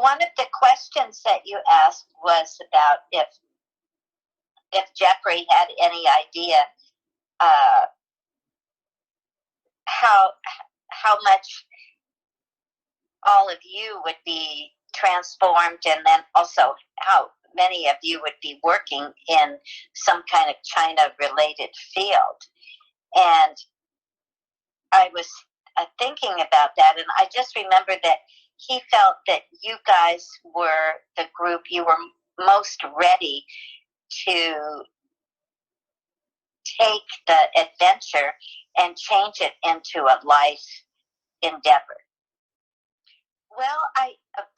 one of the questions that you asked was about if Jeffrey had any idea how much all of you would be transformed, and then also how many of you would be working in some kind of China-related field. And I was thinking about that, and I just remember that he felt that you guys were the group, you were most ready to take the adventure and change it into a life endeavor. Well,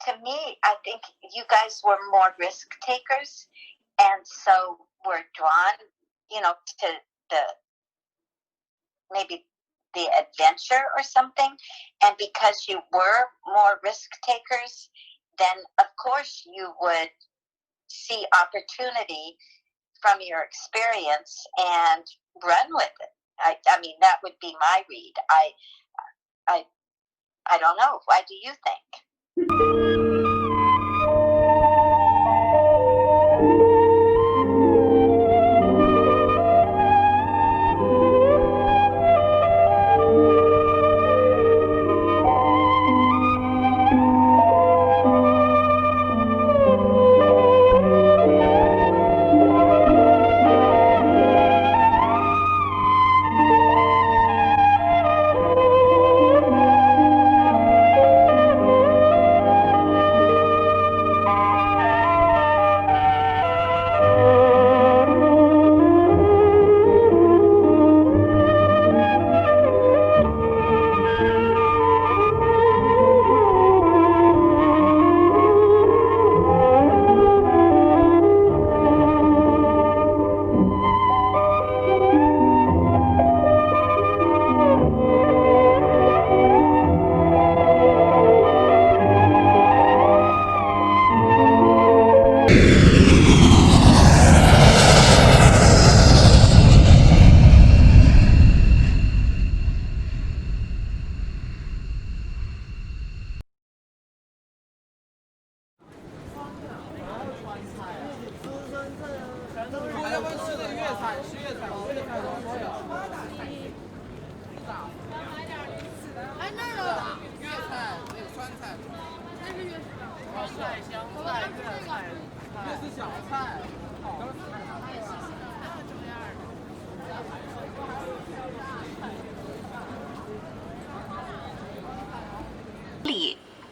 to me, I think you guys were more risk takers, and so were drawn, to maybe the adventure or something. And because you were more risk takers, then of course you would see opportunity from your experience and run with it. I mean, that would be my read. I don't know. Why do you think?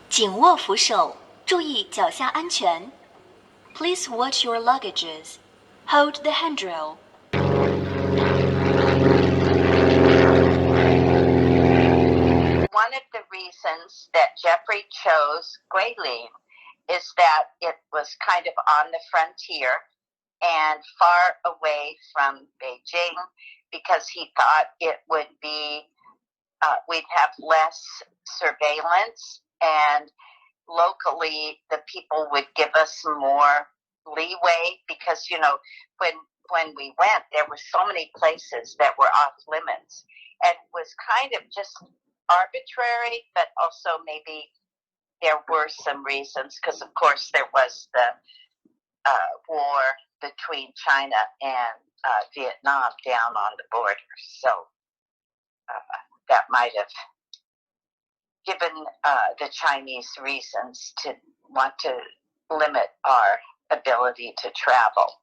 紧握扶手，注意脚下安全。Please watch your luggages. Hold the handrail. One of the reasons that Jeffrey chose Guilin is that it was kind of on the frontier and far away from Beijing, because he thought it would be, we'd have less surveillance, and locally the people would give us more leeway, because when we went, there were so many places that were off limits, and it was kind of just arbitrary, but also maybe there were some reasons, because of course there was the war between China and Vietnam down on the border, so that might have given the Chinese reasons to want to limit our ability to travel.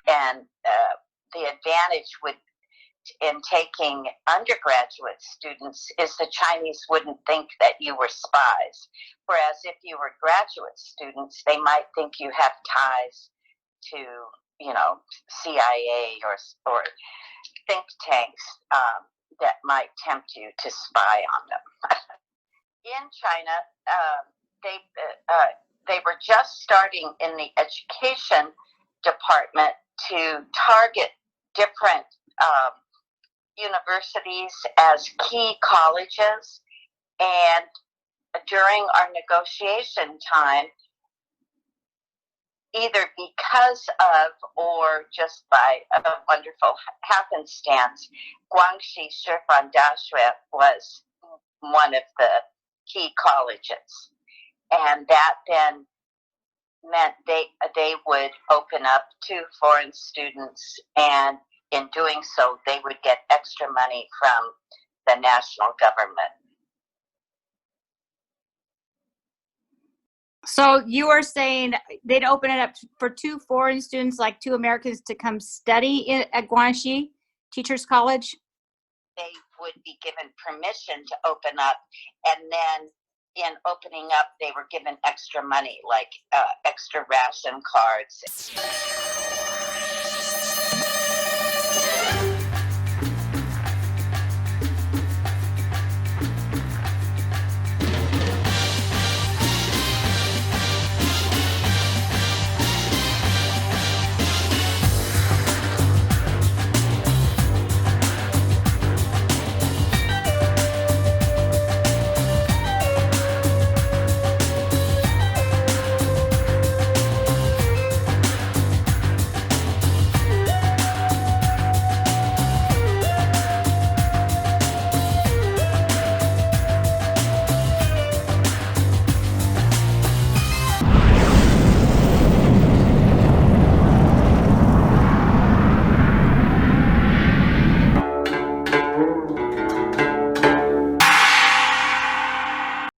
And the advantage in taking undergraduate students is the Chinese wouldn't think that you were spies. Whereas if you were graduate students, they might think you have ties to, CIA or think tanks that might tempt you to spy on them. In China, they were just starting in the education department to target different universities as key colleges, and during our negotiation time, either because of or just by a wonderful happenstance, Guangxi Teachers College was one of the key colleges. And that then meant they would open up to foreign students, and in doing so, they would get extra money from the national government. So you are saying they'd open it up for 2 foreign students, like 2 Americans, to come study at Guangxi Teachers College? They would be given permission to open up, and then in opening up, they were given extra money, like extra ration cards.